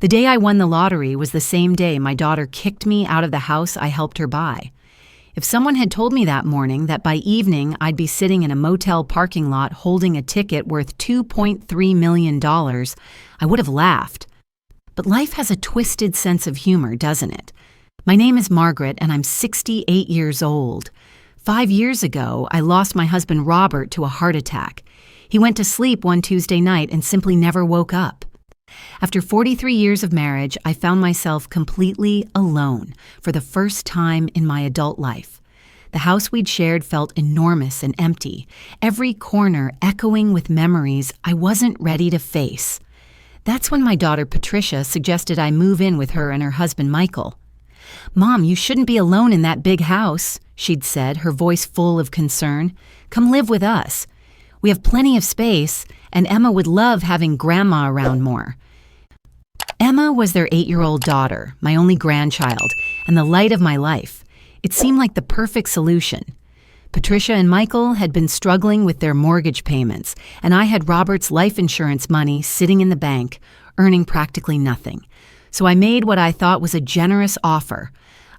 The day I won the lottery was the same day my daughter kicked me out of the house I helped her buy. If someone had told me that morning that by evening I'd be sitting in a motel parking lot holding a ticket worth $2.3 million, I would have laughed. But life has a twisted sense of humor, doesn't it? My name is Margaret, and I'm 68 years old. 5 years ago, I lost my husband Robert to a heart attack. He went to sleep one Tuesday night and simply never woke up. After 43 years of marriage, I found myself completely alone for the first time in my adult life. The house we'd shared felt enormous and empty, every corner echoing with memories I wasn't ready to face. That's when my daughter Patricia suggested I move in with her and her husband Michael. "Mom, you shouldn't be alone in that big house," she'd said, her voice full of concern. "Come live with us. We have plenty of space, and Emma would love having Grandma around more." Emma was their 8-year-old daughter, my only grandchild, and the light of my life. It seemed like the perfect solution. Patricia and Michael had been struggling with their mortgage payments, and I had Robert's life insurance money sitting in the bank, earning practically nothing. So I made what I thought was a generous offer.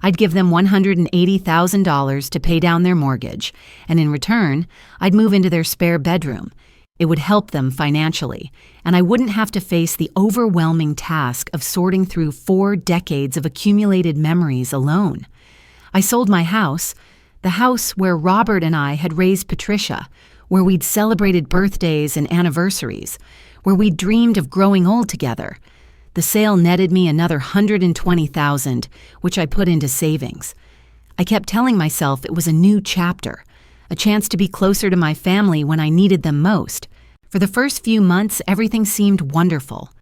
I'd give them $180,000 to pay down their mortgage, and in return, I'd move into their spare bedroom. It would help them financially, and I wouldn't have to face the overwhelming task of sorting through 4 decades of accumulated memories alone. I sold my house, the house where Robert and I had raised Patricia, where we'd celebrated birthdays and anniversaries, where we'd dreamed of growing old together. The sale netted me another $120,000, which I put into savings. I kept telling myself it was a new chapter, a chance to be closer to my family when I needed them most. For the first few months, everything seemed wonderful.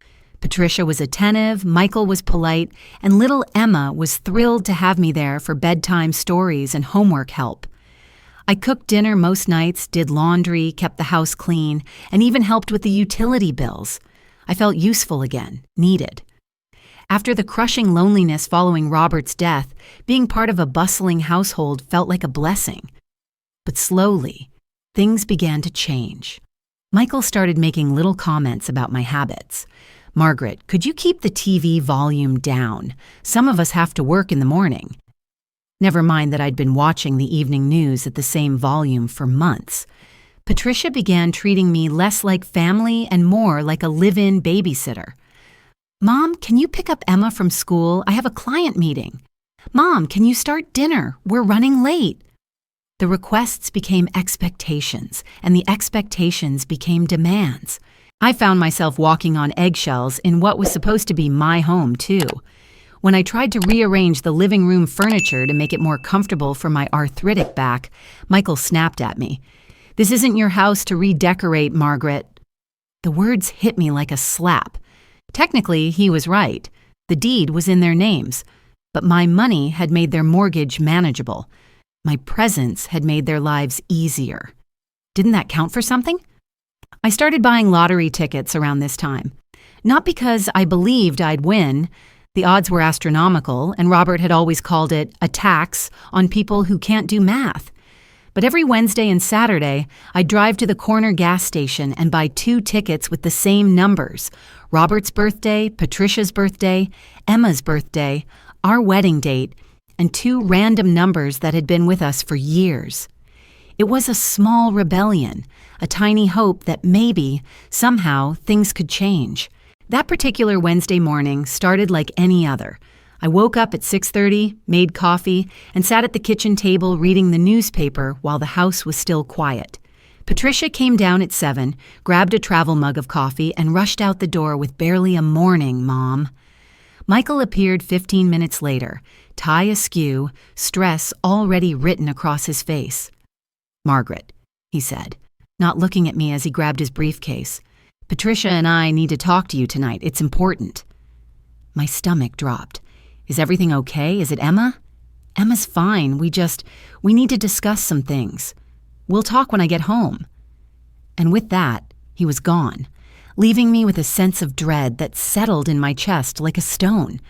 Patricia was attentive, Michael was polite, and little Emma was thrilled to have me there for bedtime stories and homework help. I cooked dinner most nights, did laundry, kept the house clean, and even helped with the utility bills. I felt useful again, needed. After the crushing loneliness following Robert's death, being part of a bustling household felt like a blessing. But slowly, things began to change. Michael started making little comments about my habits. "Margaret, could you keep the TV volume down? Some of us have to work in the morning." Never mind that I'd been watching the evening news at the same volume for months. Patricia began treating me less like family and more like a live-in babysitter. "Mom, can you pick up Emma from school? I have a client meeting." "Mom, can you start dinner? We're running late." The requests became expectations, and the expectations became demands. I found myself walking on eggshells in what was supposed to be my home, too. When I tried to rearrange the living room furniture to make it more comfortable for my arthritic back, Michael snapped at me. "This isn't your house to redecorate, Margaret." The words hit me like a slap. Technically, he was right. The deed was in their names, but my money had made their mortgage manageable. My presence had made their lives easier. Didn't that count for something? I started buying lottery tickets around this time. Not because I believed I'd win. The odds were astronomical, and Robert had always called it a tax on people who can't do math. But every Wednesday and Saturday, I'd drive to the corner gas station and buy 2 tickets with the same numbers: Robert's birthday, Patricia's birthday, Emma's birthday, our wedding date, and 2 random numbers that had been with us for years. It was a small rebellion, a tiny hope that maybe, somehow, things could change. That particular Wednesday morning started like any other. I woke up at 6:30, made coffee, and sat at the kitchen table reading the newspaper while the house was still quiet. Patricia came down at 7, grabbed a travel mug of coffee, and rushed out the door with barely a "Morning, Mom." Michael appeared 15 minutes later, tie askew, stress already written across his face. "Margaret," he said, not looking at me as he grabbed his briefcase. "Patricia and I need to talk to you tonight. It's important." My stomach dropped. "Is everything okay? Is it Emma?" "Emma's fine. We need to discuss some things. We'll talk when I get home." And with that, he was gone, leaving me with a sense of dread that settled in my chest like a stone.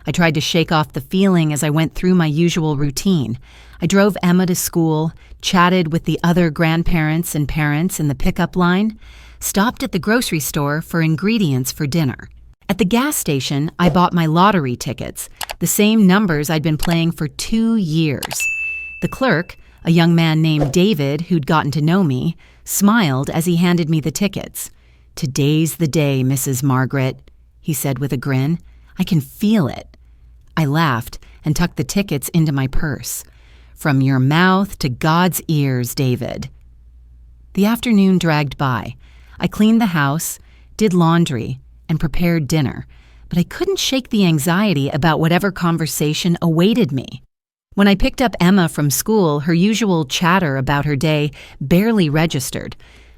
I tried to shake off the feeling as I went through my usual routine. I drove Emma to school, chatted with the other grandparents and parents in the pickup line, stopped at the grocery store for ingredients for dinner. At the gas station, I bought my lottery tickets, the same numbers I'd been playing for 2 years. The clerk, a young man named David who'd gotten to know me, smiled as he handed me the tickets. "Today's the day, Mrs. Margaret," he said with a grin. "I can feel it." I laughed and tucked the tickets into my purse. "From your mouth to God's ears, David." The afternoon dragged by. I cleaned the house, did laundry, and prepared dinner, but I couldn't shake the anxiety about whatever conversation awaited me. When I picked up Emma from school, her usual chatter about her day barely registered.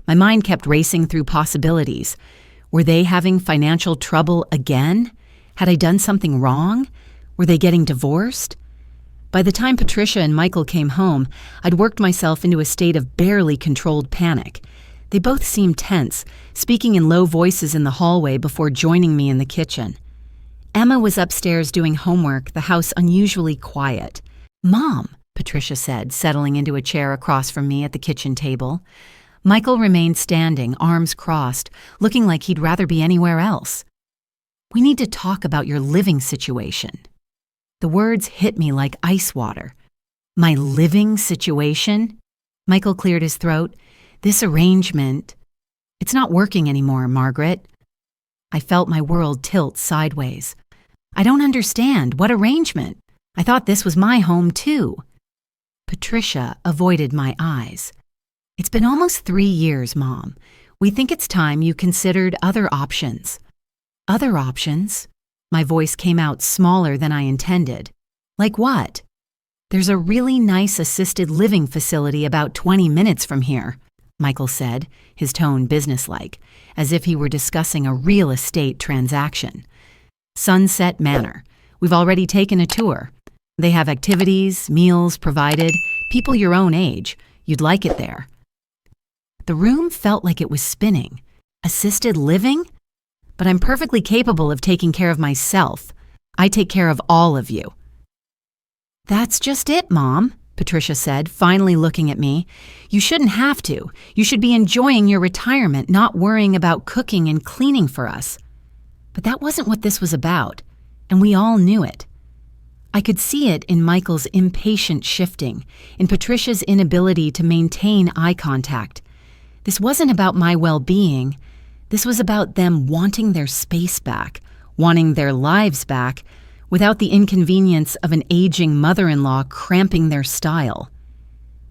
My mind kept racing through possibilities. Were they having financial trouble again? Had I done something wrong? Were they getting divorced? By the time Patricia and Michael came home, I'd worked myself into a state of barely controlled panic. They both seemed tense, speaking in low voices in the hallway before joining me in the kitchen. Emma was upstairs doing homework, the house unusually quiet. "Mom," Patricia said, settling into a chair across from me at the kitchen table. Michael remained standing, arms crossed, looking like he'd rather be anywhere else. "We need to talk about your living situation." The words hit me like ice water. "My living situation?" Michael cleared his throat. "This arrangement, it's not working anymore, Margaret." I felt my world tilt sideways. "I don't understand. What arrangement? I thought this was my home, too." Patricia avoided my eyes. "It's been almost 3 years, Mom. We think it's time you considered other options." "Other options?" My voice came out smaller than I intended. "Like what?" "There's a really nice assisted living facility about 20 minutes from here," Michael said, his tone businesslike, as if he were discussing a real estate transaction. "Sunset Manor. We've already taken a tour. They have activities, meals provided, people your own age. You'd like it there." The room felt like it was spinning. Assisted living? But I'm perfectly capable of taking care of myself. I take care of all of you. "That's just it, Mom," Patricia said, finally looking at me. "You shouldn't have to. You should be enjoying your retirement, not worrying about cooking and cleaning for us." But that wasn't what this was about, and we all knew it. I could see it in Michael's impatient shifting, in Patricia's inability to maintain eye contact. This wasn't about my well-being. This was about them wanting their space back, wanting their lives back, without the inconvenience of an aging mother-in-law cramping their style.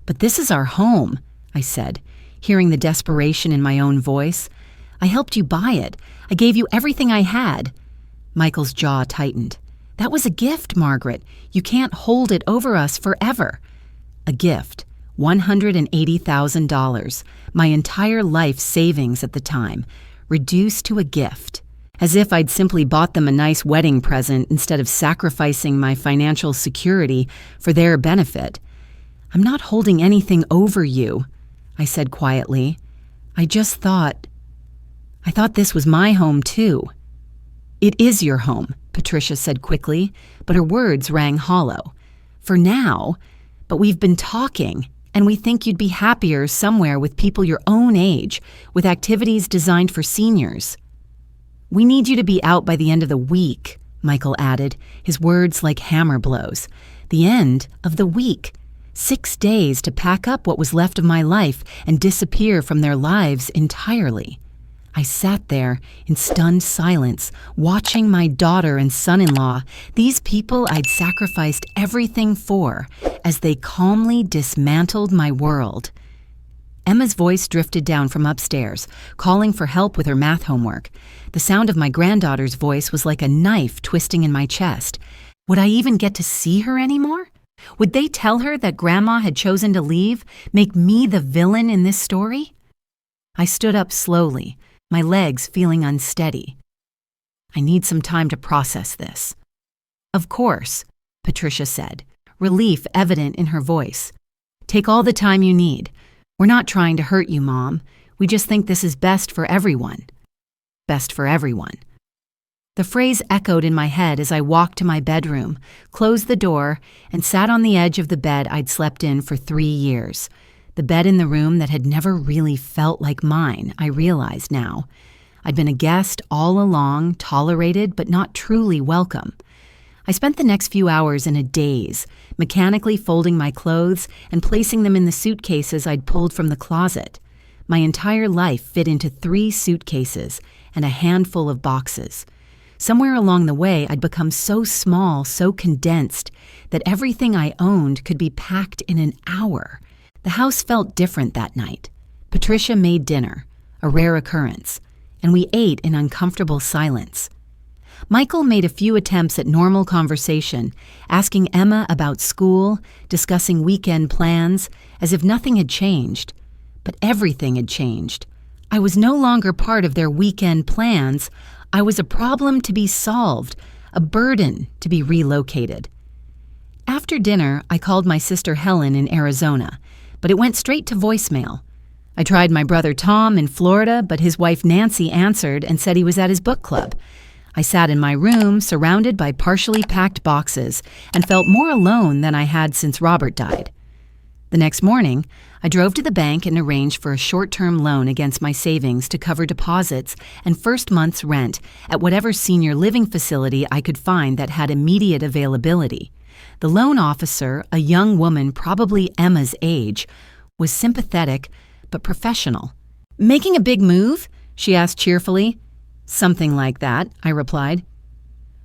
"But this is our home," I said, hearing the desperation in my own voice. "I helped you buy it. I gave you everything I had." Michael's jaw tightened. "That was a gift, Margaret. You can't hold it over us forever." A gift. $180,000, my entire life savings at the time, reduced to a gift, as if I'd simply bought them a nice wedding present instead of sacrificing my financial security for their benefit. "I'm not holding anything over you," I said quietly. I thought this was my home too." "It is your home," Patricia said quickly, but her words rang hollow. "For now, but we've been talking, and we think you'd be happier somewhere with people your own age, with activities designed for seniors." "We need you to be out by the end of the week," Michael added, his words like hammer blows. "The end of the week. 6 days to pack up what was left of my life and disappear from their lives entirely." I sat there in stunned silence, watching my daughter and son-in-law, these people I'd sacrificed everything for, as they calmly dismantled my world. Emma's voice drifted down from upstairs, calling for help with her math homework. The sound of my granddaughter's voice was like a knife twisting in my chest. Would I even get to see her anymore? Would they tell her that Grandma had chosen to leave, make me the villain in this story? I stood up slowly, my legs feeling unsteady. "I need some time to process this." "Of course," Patricia said, relief evident in her voice. "Take all the time you need. We're not trying to hurt you, Mom. We just think this is best for everyone." Best for everyone. The phrase echoed in my head as I walked to my bedroom, closed the door, and sat on the edge of the bed I'd slept in for 3 years. The bed in the room that had never really felt like mine, I realized now. I'd been a guest all along, tolerated but not truly welcome. I spent the next few hours in a daze, mechanically folding my clothes and placing them in the suitcases I'd pulled from the closet. My entire life fit into 3 suitcases and a handful of boxes. Somewhere along the way, I'd become so small, so condensed, that everything I owned could be packed in an hour. The house felt different that night. Patricia made dinner, a rare occurrence, and we ate in uncomfortable silence. Michael made a few attempts at normal conversation, asking Emma about school, discussing weekend plans, as if nothing had changed. But everything had changed. I was no longer part of their weekend plans. I was a problem to be solved, a burden to be relocated. After dinner, I called my sister Helen in Arizona, but it went straight to voicemail. I tried my brother Tom in Florida, but his wife Nancy answered and said he was at his book club. I sat in my room, surrounded by partially packed boxes, and felt more alone than I had since Robert died. The next morning, I drove to the bank and arranged for a short-term loan against my savings to cover deposits and first month's rent at whatever senior living facility I could find that had immediate availability. The loan officer, a young woman probably Emma's age, was sympathetic but professional. "Making a big move?" she asked cheerfully. "Something like that," I replied.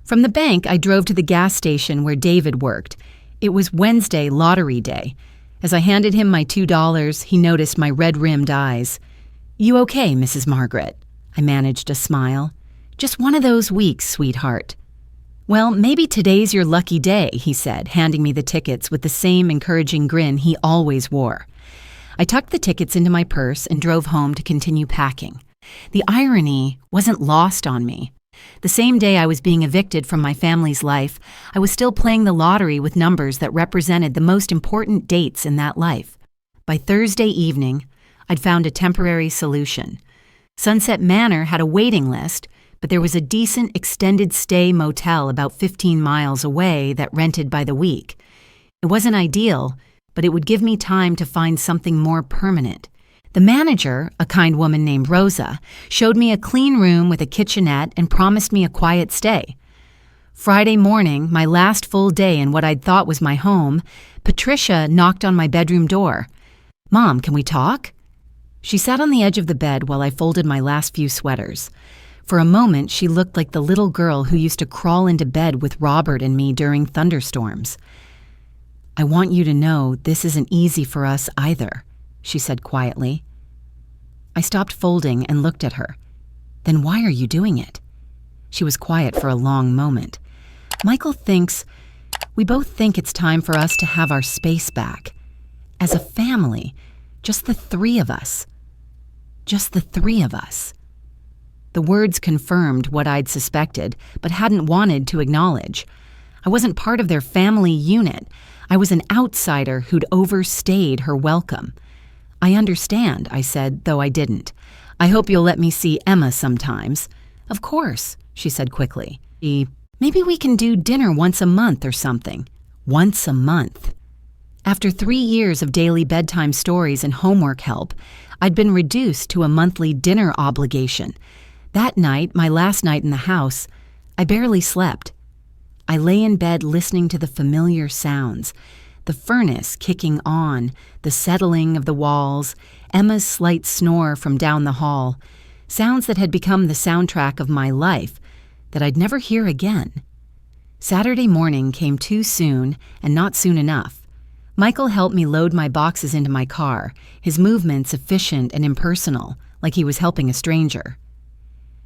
From the bank, I drove to the gas station where David worked. It was Wednesday lottery day. As I handed him my $2, he noticed my red-rimmed eyes. "You okay, Mrs. Margaret?" I managed a smile. "Just one of those weeks, sweetheart." "Well, maybe today's your lucky day," he said, handing me the tickets with the same encouraging grin he always wore. I tucked the tickets into my purse and drove home to continue packing. The irony wasn't lost on me. The same day I was being evicted from my family's life, I was still playing the lottery with numbers that represented the most important dates in that life. By Thursday evening, I'd found a temporary solution. Sunset Manor had a waiting list, but there was a decent extended stay motel about 15 miles away that rented by the week. It wasn't ideal, but it would give me time to find something more permanent. The manager, a kind woman named Rosa, showed me a clean room with a kitchenette and promised me a quiet stay. Friday morning, my last full day in what I'd thought was my home, Patricia knocked on my bedroom door. "Mom, can we talk?" She sat on the edge of the bed while I folded my last few sweaters. For a moment, she looked like the little girl who used to crawl into bed with Robert and me during thunderstorms. "I want you to know this isn't easy for us either," she said quietly. I stopped folding and looked at her. "Then why are you doing it?" She was quiet for a long moment. We both think it's time for us to have our space back. As a family, just the 3 of us. Just the 3 of us. The words confirmed what I'd suspected, but hadn't wanted to acknowledge. I wasn't part of their family unit. I was an outsider who'd overstayed her welcome. "I understand," I said, though I didn't. "I hope you'll let me see Emma sometimes." "Of course," she said quickly. "Maybe we can do dinner once a month or something." Once a month. After 3 years of daily bedtime stories and homework help, I'd been reduced to a monthly dinner obligation. That night, my last night in the house, I barely slept. I lay in bed listening to the familiar sounds. The furnace kicking on, the settling of the walls, Emma's slight snore from down the hall, sounds that had become the soundtrack of my life that I'd never hear again. Saturday morning came too soon and not soon enough. Michael helped me load my boxes into my car, his movements efficient and impersonal, like he was helping a stranger.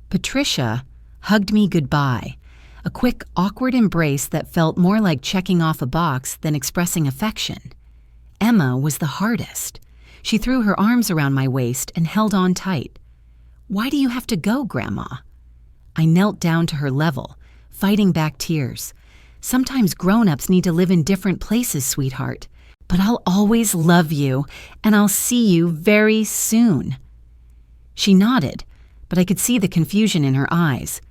Patricia hugged me goodbye. A quick, awkward embrace that felt more like checking off a box than expressing affection. Emma was the hardest. She threw her arms around my waist and held on tight. "Why do you have to go, Grandma?" I knelt down to her level, fighting back tears. "Sometimes grown-ups need to live in different places, sweetheart. But I'll always love you, and I'll see you very soon." She nodded, but I could see the confusion in her eyes.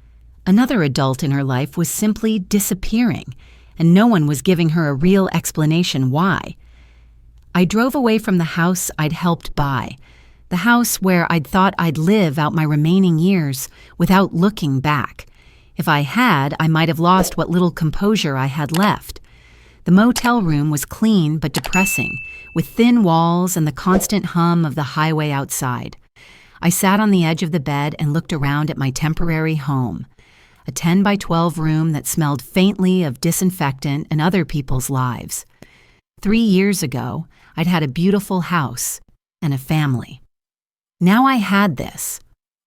Another adult in her life was simply disappearing, and no one was giving her a real explanation why. I drove away from the house I'd helped buy. The house where I'd thought I'd live out my remaining years without looking back. If I had, I might have lost what little composure I had left. The motel room was clean but depressing, with thin walls and the constant hum of the highway outside. I sat on the edge of the bed and looked around at my temporary home, a 10 by 12 room that smelled faintly of disinfectant and other people's lives. 3 years ago, I'd had a beautiful house and a family. Now I had this.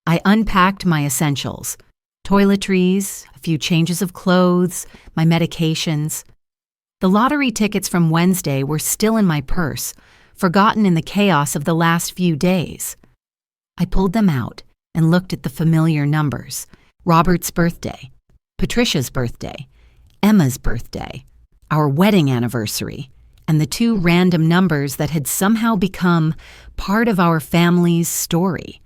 I unpacked my essentials, toiletries, a few changes of clothes, my medications. The lottery tickets from Wednesday were still in my purse, forgotten in the chaos of the last few days. I pulled them out and looked at the familiar numbers: Robert's birthday, Patricia's birthday, Emma's birthday, our wedding anniversary, and the 2 random numbers that had somehow become part of our family's story.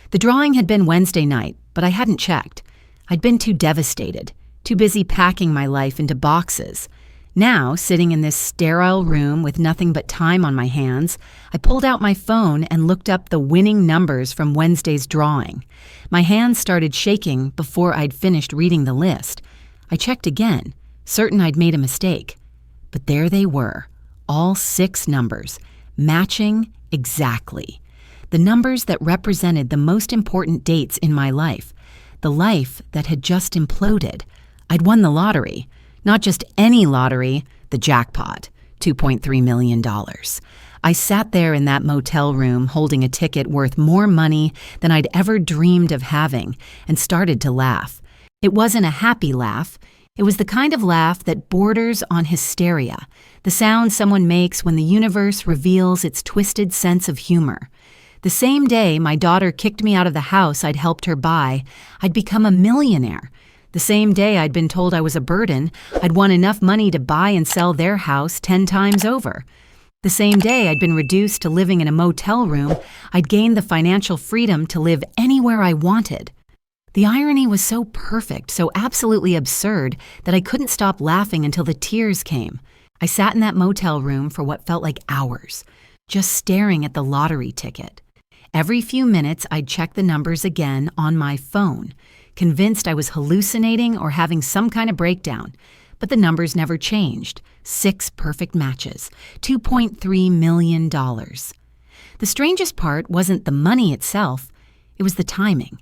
The drawing had been Wednesday night, but I hadn't checked. I'd been too devastated, too busy packing my life into boxes. Now, sitting in this sterile room with nothing but time on my hands, I pulled out my phone and looked up the winning numbers from Wednesday's drawing. My hands started shaking before I'd finished reading the list. I checked again, certain I'd made a mistake. But there they were, all 6 numbers, matching exactly. The numbers that represented the most important dates in my life, the life that had just imploded. I'd won the lottery. Not just any lottery, the jackpot, $2.3 million. I sat there in that motel room holding a ticket worth more money than I'd ever dreamed of having and started to laugh. It wasn't a happy laugh. It was the kind of laugh that borders on hysteria, the sound someone makes when the universe reveals its twisted sense of humor. The same day my daughter kicked me out of the house I'd helped her buy, I'd become a millionaire. The same day I'd been told I was a burden, I'd won enough money to buy and sell their house 10 times over. The same day I'd been reduced to living in a motel room, I'd gained the financial freedom to live anywhere I wanted. The irony was so perfect, so absolutely absurd, that I couldn't stop laughing until the tears came. I sat in that motel room for what felt like hours, just staring at the lottery ticket. Every few minutes, I'd check the numbers again on my phone, convinced I was hallucinating or having some kind of breakdown. But the numbers never changed. 6 perfect matches, $2.3 million. The strangest part wasn't the money itself, it was the timing.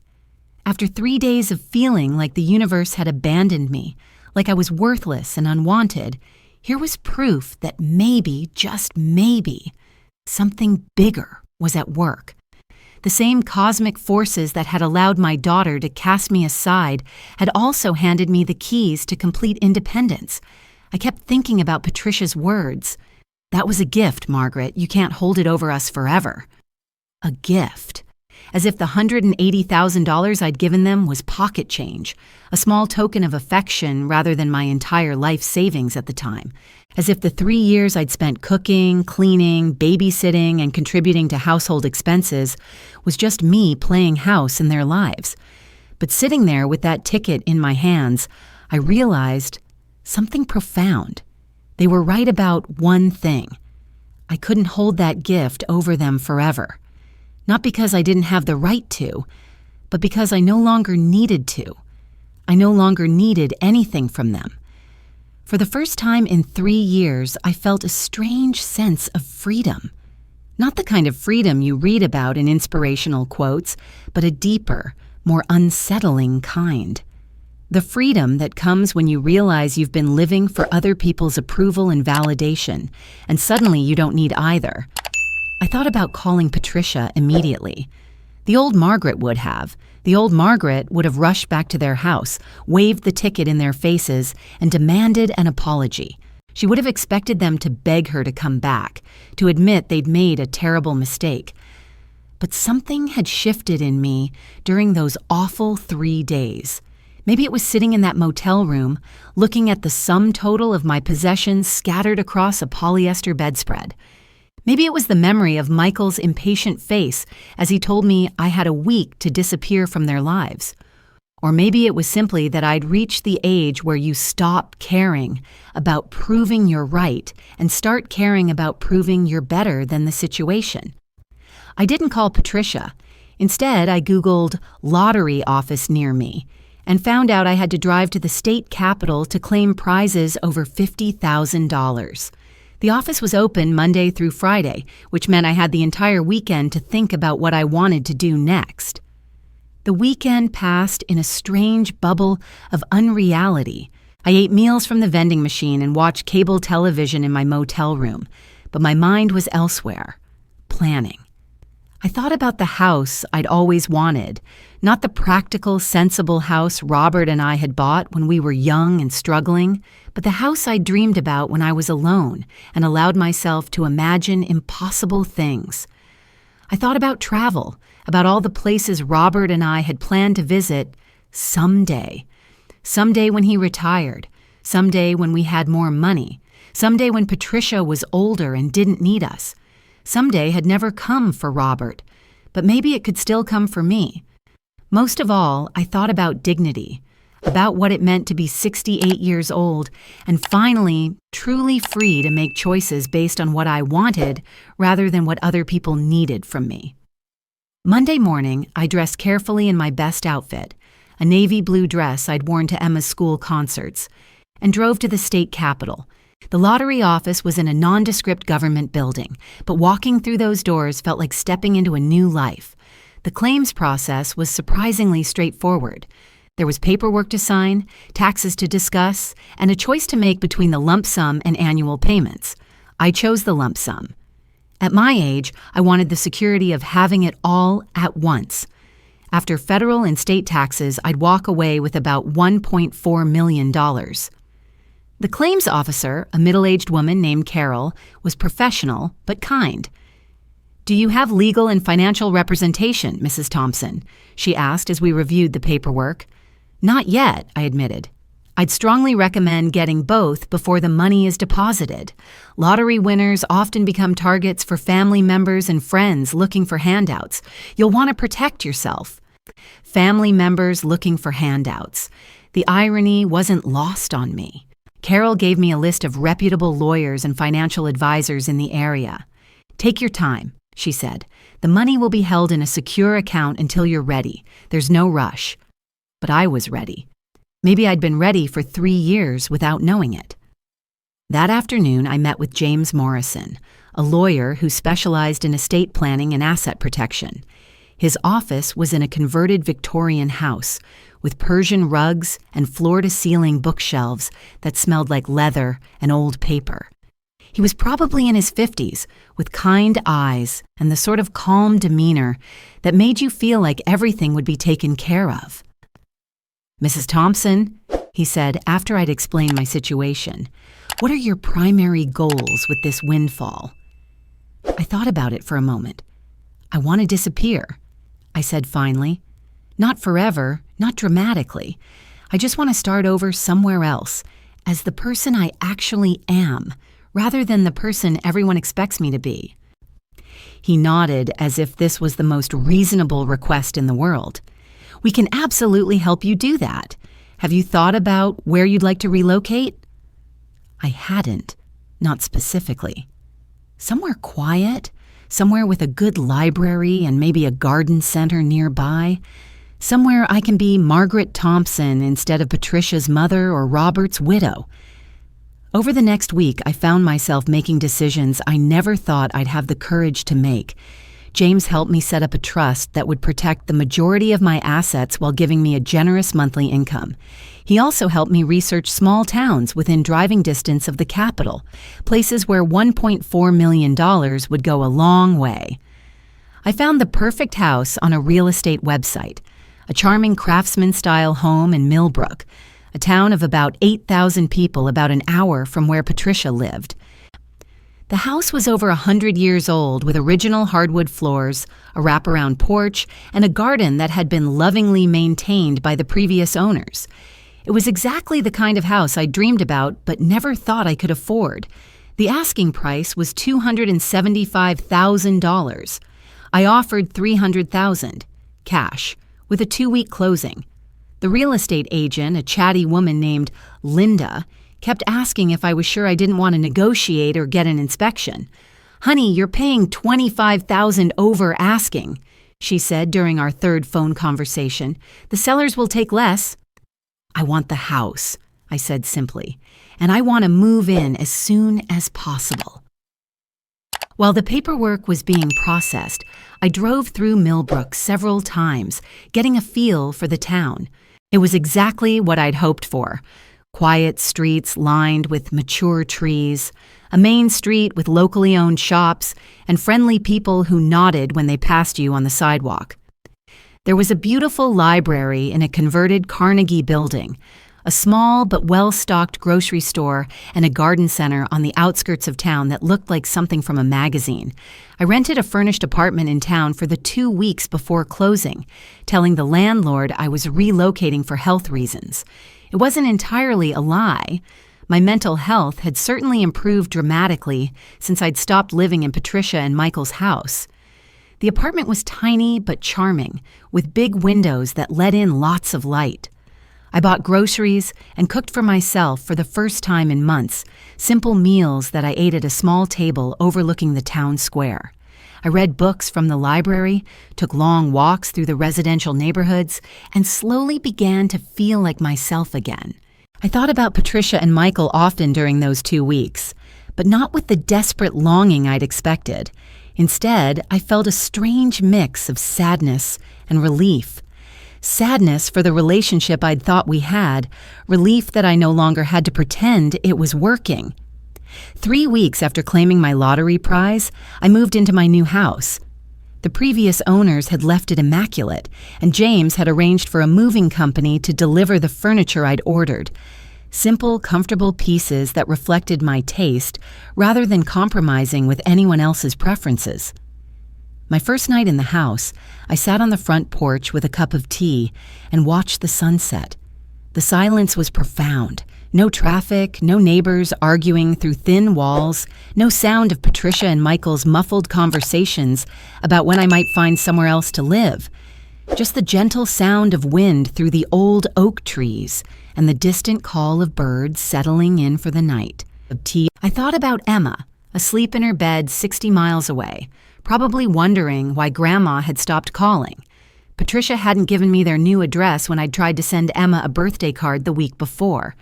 After 3 days of feeling like the universe had abandoned me, like I was worthless and unwanted, here was proof that maybe, just maybe, something bigger was at work. The same cosmic forces that had allowed my daughter to cast me aside had also handed me the keys to complete independence. I kept thinking about Patricia's words. "That was a gift, Margaret. You can't hold it over us forever." A gift. As if the $180,000 I'd given them was pocket change, a small token of affection rather than my entire life savings at the time. As if the 3 years I'd spent cooking, cleaning, babysitting, and contributing to household expenses was just me playing house in their lives. But sitting there with that ticket in my hands, I realized something profound. They were right about one thing. I couldn't hold that gift over them forever. Not because I didn't have the right to, but because I no longer needed to. I no longer needed anything from them. For the first time in 3 years, I felt a strange sense of freedom. Not the kind of freedom you read about in inspirational quotes, but a deeper, more unsettling kind. The freedom that comes when you realize you've been living for other people's approval and validation, and suddenly you don't need either. I thought about calling Patricia immediately. The old Margaret would have. The old Margaret would have rushed back to their house, waved the ticket in their faces, and demanded an apology. She would have expected them to beg her to come back, to admit they'd made a terrible mistake. But something had shifted in me during those awful 3 days. Maybe it was sitting in that motel room, looking at the sum total of my possessions scattered across a polyester bedspread. Maybe it was the memory of Michael's impatient face as he told me I had a week to disappear from their lives. Or maybe it was simply that I'd reached the age where you stop caring about proving you're right and start caring about proving you're better than the situation. I didn't call Patricia. Instead, I Googled lottery office near me and found out I had to drive to the state capitol to claim prizes over $50,000. The office was open Monday through Friday, which meant I had the entire weekend to think about what I wanted to do next. The weekend passed in a strange bubble of unreality. I ate meals from the vending machine and watched cable television in my motel room, but my mind was elsewhere, planning. I thought about the house I'd always wanted, not the practical, sensible house Robert and I had bought when we were young and struggling, but the house I dreamed about when I was alone and allowed myself to imagine impossible things. I thought about travel, about all the places Robert and I had planned to visit someday. Someday when he retired, someday when we had more money, someday when Patricia was older and didn't need us. Someday had never come for Robert, but maybe it could still come for me. Most of all, I thought about dignity, about what it meant to be 68 years old and finally truly free to make choices based on what I wanted rather than what other people needed from me. Monday morning, I dressed carefully in my best outfit, a navy blue dress I'd worn to Emma's school concerts, and drove to the state capitol. The lottery office was in a nondescript government building, but walking through those doors felt like stepping into a new life. The claims process was surprisingly straightforward. There was paperwork to sign, taxes to discuss, and a choice to make between the lump sum and annual payments. I chose the lump sum. At my age, I wanted the security of having it all at once. After federal and state taxes, I'd walk away with about $1.4 million. The claims officer, a middle-aged woman named Carol, was professional but kind. "Do you have legal and financial representation, Mrs. Thompson?" she asked as we reviewed the paperwork. "Not yet," I admitted. "I'd strongly recommend getting both before the money is deposited. Lottery winners often become targets for family members and friends looking for handouts. You'll want to protect yourself." Family members looking for handouts. The irony wasn't lost on me. Carol gave me a list of reputable lawyers and financial advisors in the area. "Take your time," she said. "The money will be held in a secure account until you're ready. There's no rush." But I was ready. Maybe I'd been ready for 3 years without knowing it. That afternoon, I met with James Morrison, a lawyer who specialized in estate planning and asset protection. His office was in a converted Victorian house with Persian rugs and floor-to-ceiling bookshelves that smelled like leather and old paper. He was probably in his 50s, with kind eyes and the sort of calm demeanor that made you feel like everything would be taken care of. "Mrs. Thompson," he said after I'd explained my situation, "what are your primary goals with this windfall?" I thought about it for a moment. "I want to disappear," I said finally. "Not forever, not dramatically. I just want to start over somewhere else, as the person I actually am, rather than the person everyone expects me to be." He nodded as if this was the most reasonable request in the world. "We can absolutely help you do that. Have you thought about where you'd like to relocate?" I hadn't, not specifically. Somewhere quiet, somewhere with a good library and maybe a garden center nearby, somewhere I can be Margaret Thompson instead of Patricia's mother or Robert's widow. Over the next week, I found myself making decisions I never thought I'd have the courage to make. James helped me set up a trust that would protect the majority of my assets while giving me a generous monthly income. He also helped me research small towns within driving distance of the capital, places where $1.4 million would go a long way. I found the perfect house on a real estate website, a charming craftsman-style home in Millbrook, a town of about 8,000 people about an hour from where Patricia lived. The house was over 100 years old with original hardwood floors, a wraparound porch, and a garden that had been lovingly maintained by the previous owners. It was exactly the kind of house I dreamed about but never thought I could afford. The asking price was $275,000. I offered $300,000, cash, with a 2-week closing. The real estate agent, a chatty woman named Linda, kept asking if I was sure I didn't want to negotiate or get an inspection. "Honey, you're paying $25,000 over asking," she said during our third phone conversation. "The sellers will take less." "I want the house," I said simply, "and I want to move in as soon as possible." While the paperwork was being processed, I drove through Millbrook several times, getting a feel for the town. It was exactly what I'd hoped for. Quiet streets lined with mature trees, a main street with locally owned shops, and friendly people who nodded when they passed you on the sidewalk. There was a beautiful library in a converted Carnegie building, a small but well-stocked grocery store, and a garden center on the outskirts of town that looked like something from a magazine. I rented a furnished apartment in town for the 2 weeks before closing, telling the landlord I was relocating for health reasons. It wasn't entirely a lie. My mental health had certainly improved dramatically since I'd stopped living in Patricia and Michael's house. The apartment was tiny but charming, with big windows that let in lots of light. I bought groceries and cooked for myself for the first time in months, simple meals that I ate at a small table overlooking the town square. I read books from the library, took long walks through the residential neighborhoods, and slowly began to feel like myself again. I thought about Patricia and Michael often during those 2 weeks, but not with the desperate longing I'd expected. Instead, I felt a strange mix of sadness and relief. Sadness for the relationship I'd thought we had, relief that I no longer had to pretend it was working. 3 weeks after claiming my lottery prize, I moved into my new house. The previous owners had left it immaculate, and James had arranged for a moving company to deliver the furniture I'd ordered. Simple, comfortable pieces that reflected my taste, rather than compromising with anyone else's preferences. My first night in the house, I sat on the front porch with a cup of tea and watched the sunset. The silence was profound. No traffic, no neighbors arguing through thin walls, no sound of Patricia and Michael's muffled conversations about when I might find somewhere else to live. Just the gentle sound of wind through the old oak trees and the distant call of birds settling in for the night. I thought about Emma, asleep in her bed 60 miles away, probably wondering why Grandma had stopped calling. Patricia hadn't given me their new address when I'd tried to send Emma a birthday card the week before.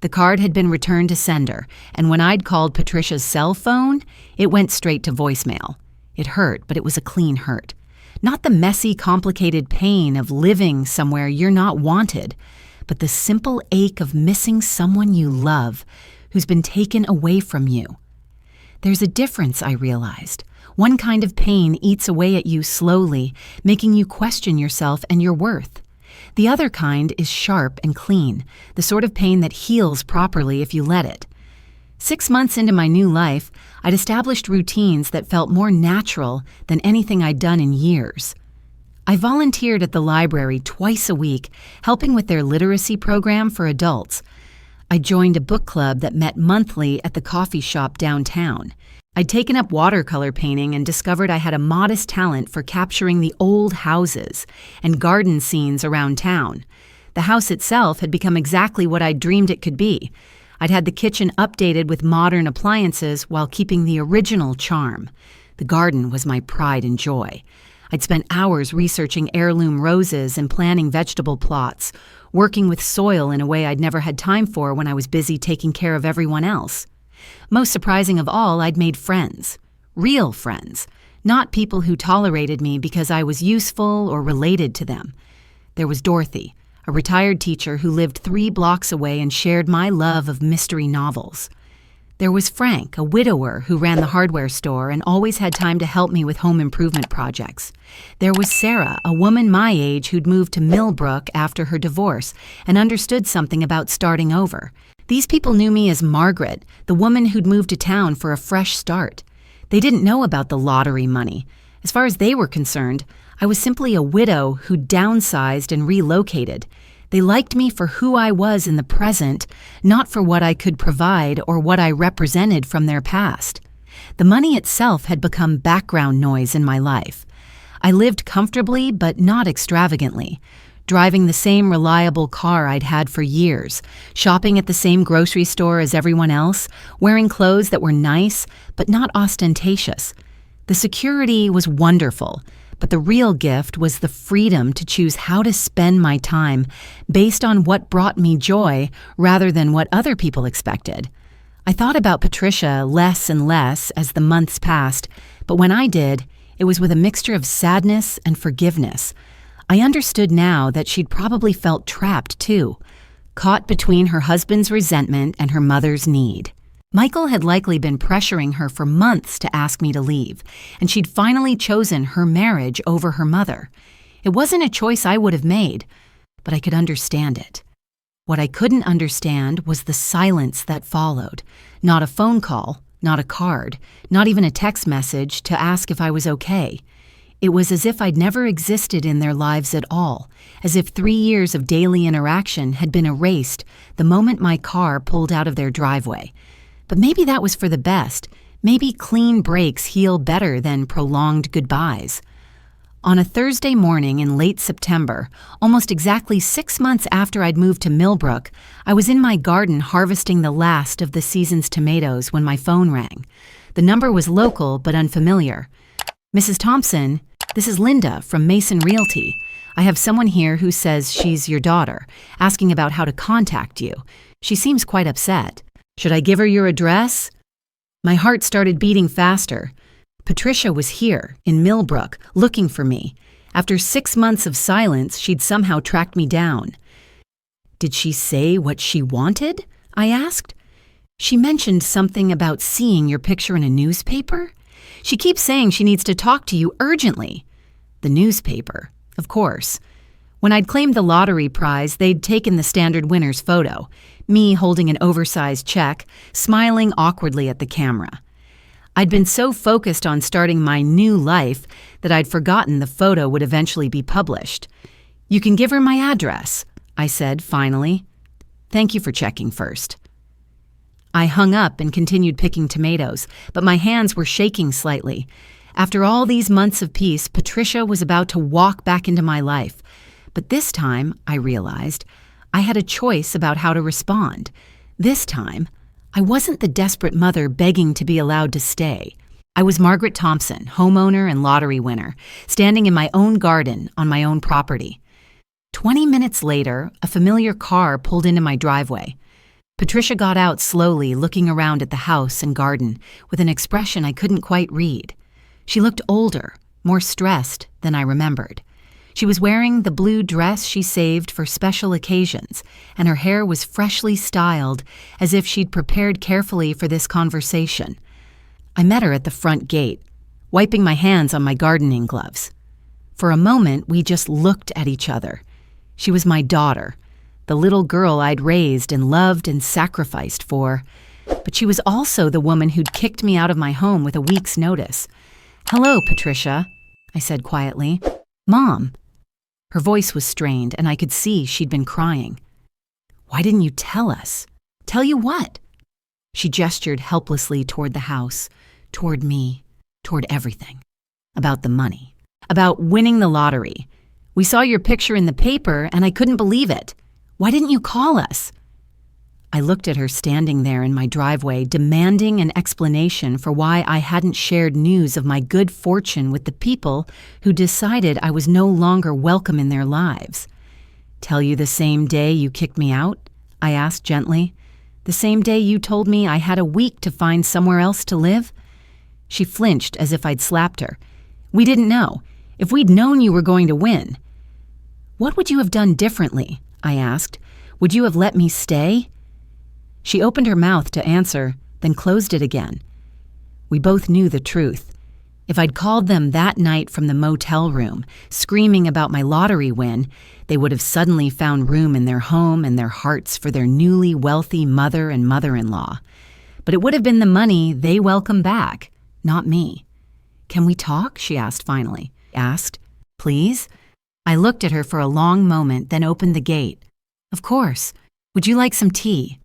The card had been returned to sender, and when I'd called Patricia's cell phone, it went straight to voicemail. It hurt, but it was a clean hurt. Not the messy, complicated pain of living somewhere you're not wanted, but the simple ache of missing someone you love who's been taken away from you. There's a difference, I realized. One kind of pain eats away at you slowly, making you question yourself and your worth. The other kind is sharp and clean, the sort of pain that heals properly if you let it. 6 months into my new life, I'd established routines that felt more natural than anything I'd done in years. I volunteered at the library twice a week, helping with their literacy program for adults. I joined a book club that met monthly at the coffee shop downtown. I'd taken up watercolor painting and discovered I had a modest talent for capturing the old houses and garden scenes around town. The house itself had become exactly what I'd dreamed it could be. I'd had the kitchen updated with modern appliances while keeping the original charm. The garden was my pride and joy. I'd spent hours researching heirloom roses and planning vegetable plots, working with soil in a way I'd never had time for when I was busy taking care of everyone else. Most surprising of all, I'd made friends. Real friends. Not people who tolerated me because I was useful or related to them. There was Dorothy, a retired teacher who lived 3 blocks away and shared my love of mystery novels. There was Frank, a widower who ran the hardware store and always had time to help me with home improvement projects. There was Sarah, a woman my age who'd moved to Millbrook after her divorce and understood something about starting over. These people knew me as Margaret, the woman who'd moved to town for a fresh start. They didn't know about the lottery money. As far as they were concerned, I was simply a widow who'd downsized and relocated. They liked me for who I was in the present, not for what I could provide or what I represented from their past. The money itself had become background noise in my life. I lived comfortably but not extravagantly. driving the same reliable car I'd had for years, shopping at the same grocery store as everyone else, wearing clothes that were nice but not ostentatious. The security was wonderful, but the real gift was the freedom to choose how to spend my time based on what brought me joy rather than what other people expected. I thought about Patricia less and less as the months passed, but when I did, it was with a mixture of sadness and forgiveness. I understood now that she'd probably felt trapped too, caught between her husband's resentment and her mother's need. Michael had likely been pressuring her for months to ask me to leave, and she'd finally chosen her marriage over her mother. It wasn't a choice I would have made, but I could understand it. What I couldn't understand was the silence that followed. Not a phone call, not a card, not even a text message to ask if I was okay. It was as if I'd never existed in their lives at all, as if 3 years of daily interaction had been erased the moment my car pulled out of their driveway. But maybe that was for the best. Maybe clean breaks heal better than prolonged goodbyes. On a Thursday morning in late September, almost exactly 6 months after I'd moved to Millbrook, I was in my garden harvesting the last of the season's tomatoes when my phone rang. The number was local but unfamiliar. "Mrs. Thompson, this is Linda from Mason Realty. I have someone here who says she's your daughter, asking about how to contact you. She seems quite upset. Should I give her your address?" My heart started beating faster. Patricia was here, in Millbrook, looking for me. After 6 months of silence, she'd somehow tracked me down. "Did she say what she wanted?" I asked. "She mentioned something about seeing your picture in a newspaper. She keeps saying she needs to talk to you urgently." The newspaper, of course. When I'd claimed the lottery prize, they'd taken the standard winner's photo, me holding an oversized check, smiling awkwardly at the camera. I'd been so focused on starting my new life that I'd forgotten the photo would eventually be published. "You can give her my address," I said finally. "Thank you for checking first." I hung up and continued picking tomatoes, but my hands were shaking slightly. After all these months of peace, Patricia was about to walk back into my life. But this time, I realized, I had a choice about how to respond. This time, I wasn't the desperate mother begging to be allowed to stay. I was Margaret Thompson, homeowner and lottery winner, standing in my own garden on my own property. 20 minutes later, a familiar car pulled into my driveway. Patricia got out slowly, looking around at the house and garden with an expression I couldn't quite read. She looked older, more stressed than I remembered. She was wearing the blue dress she saved for special occasions, and her hair was freshly styled as if she'd prepared carefully for this conversation. I met her at the front gate, wiping my hands on my gardening gloves. For a moment, we just looked at each other. She was my daughter, the little girl I'd raised and loved and sacrificed for. But she was also the woman who'd kicked me out of my home with a week's notice. "Hello, Patricia," I said quietly. "Mom." Her voice was strained, and I could see she'd been crying. "Why didn't you tell us?" "Tell you what?" She gestured helplessly toward the house, toward me, toward everything. "About the money. About winning the lottery. We saw your picture in the paper, and I couldn't believe it. Why didn't you call us?" I looked at her standing there in my driveway, demanding an explanation for why I hadn't shared news of my good fortune with the people who decided I was no longer welcome in their lives. "Tell you the same day you kicked me out?" I asked gently. "The same day you told me I had a week to find somewhere else to live?" She flinched as if I'd slapped her. "We didn't know. If we'd known you were going to win." "What would you have done differently?" I asked. "Would you have let me stay?" She opened her mouth to answer, then closed it again. We both knew the truth. If I'd called them that night from the motel room, screaming about my lottery win, they would have suddenly found room in their home and their hearts for their newly wealthy mother and mother-in-law. But it would have been the money they welcomed back, not me. "Can we talk?" she asked finally. "Please?" I looked at her for a long moment, then opened the gate. "Of course. Would you like some tea?"